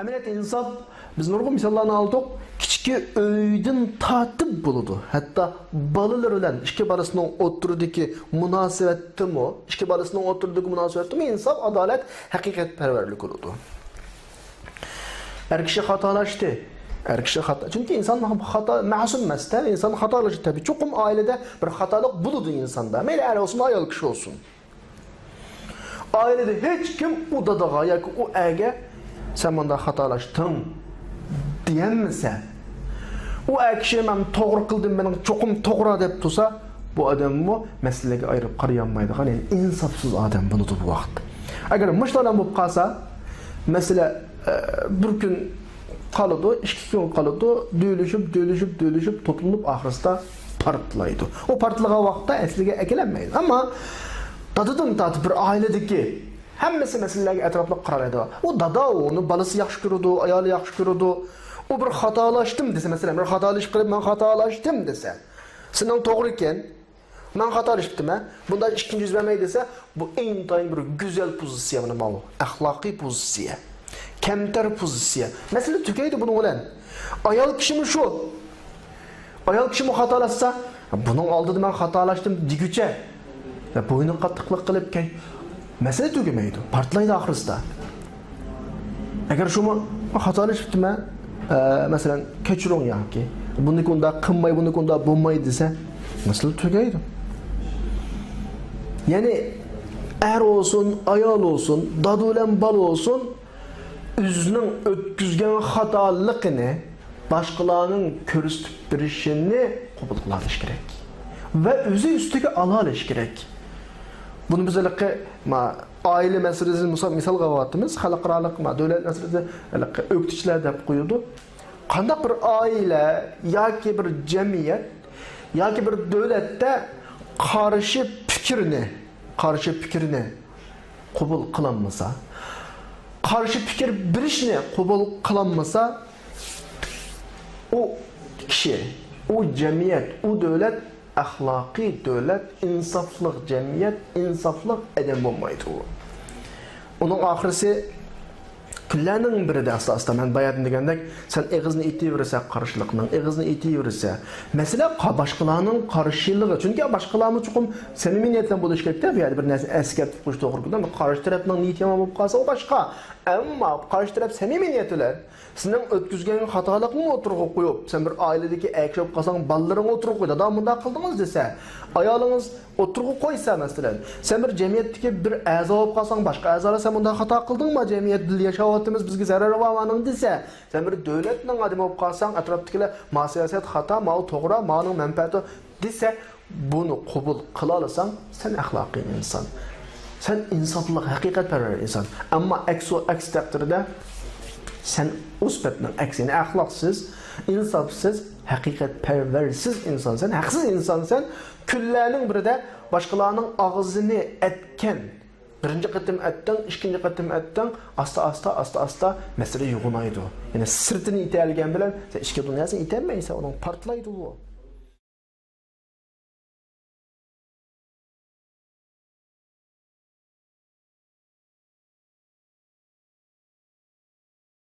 Əməliyyat insaf, biz nurgun misallarını aldık, kiçik öydün tatip buludu. Hatta balılar olan, iki balısının oturduğu münasebeti mi, iki balısının oturduğu münasebeti mi, insaf, adalet, hakikat perverlik oldu. Her kişi hatalaştı. Her kişi hata. Çünkü insan hata masum mesle, insan hatalaştı tabii. Çokum ailede bir hatalık buludu insanda. Meyli er olsun, ayol kişi olsun. Ailede hiç kim o dadağa, ya ki o ege sen bunda hatalaştın diyemese, o kişi ben doğru kıldım, benim çokum doğru deyip tutsa, bu adam mı meseleye ayırıp karayanmaydı. Yani insafsız adam bunudur bu vakit. Eğer mışlanan bu kalsa, mesela bir gün kalıdı, iki gün kalıdı, döyülüşüp, tutulup ahırısta partlaydı. O partlığa vakitte eslige ekilenmeydi. Ama dadıdın tadı bir ailedeki hemmesi meselelerine etraflı qaralıydı. O dada onu balısı yaxşı görürdü, ayalı yaxşı görürdü. O bir hatalaştım dese mesela, bir hatalaşıp kılıp ben hatalaştım dese. Senin doğru iken, ben hatalaştım ha. Bunda ikinci yüzlemeyi dese, bu en tayın bir güzel pozisyon malı. Ahlaki pozisyon. Kemter pozisyon. Mesela tükeydi bunu olan. Ayalı kişi mi şu? Ayalı kişi mi hatalaşsa, bunun aldığı ben hatalaştım digüçe. Ve boynu katlıklık kılıp ki mesele tügemeydi. Partlaydı ahırızda. Eğer şu mu hatalaştı mı mesela keçirun ya ki bunu konuda kınmayı, bunu konuda bulmayı dese mesele tügeydi. Yani er olsun, ayal olsun, dadulen bal olsun üzünün ötküzgen hatalıkını başkalarının körüstüp bir işini kabul kılarış gerek. Ve özü üstüge alış gerek. Bunu biz aile meselesi misal qavatımız, xalqaralıq dövlət meselesi öktüçlər deyip qoyuldu. Qandaq bir aile, yoki bir cemiyet, yoki bir dövlətdə qarşı fikrini qabul qılanmasa, qarşı fikir bir işini qabul qılanmasa, o kişi, o cemiyet, o dövlət ahlaki devlet, insaflık cemiyet, insaflık edem olmaydı o. Onun ahirisi küllerinin biri de asla ben bayadım degендek sen eğizini itiyi verirse karşılıkının, eğizini itiyi verirse mesela başkalarının karşılığı çünkü başkalarının çokum samimi niyetle bu işe gitti yani bir neyse eski tutmuş doğru ama karşı tarafının niyeti ama bu kalsa o başka ama karşı taraf samimi niyetiler senin ötküzgenin hatalık mı oturup koyup sen bir ailedeki ekşop kalsan balların oturup koydu daha bunda kıldınız dese ayalınız oturup koysa mesela sen bir cemiyetteki bir aza olup kalsan başka azara sen bunda hata kıldın mı cemiyet dil yaşavatımız bizge zarar vamanın dese sen bir devletle adım olup kalsan etraftakiler ma siyaset hata ma toğra ma'nın menfaati dese bunu kabul kılalısan sen ahlaki insan sen insaflılık hakikatperver insan ama aks takdirde sen usbetinin aksine ahlaksız, insafsız, hakikatperversiz insan sen, haksız insan sen, küllerinin biri de başkalarının ağzını etken, birinci kıtım ettin, ikinci kıtım ettin, asta mesele yuğunaydı. Yani sırtını itelgen bilen, sen işke dünyasını itelmeyse onun partlaydı bu.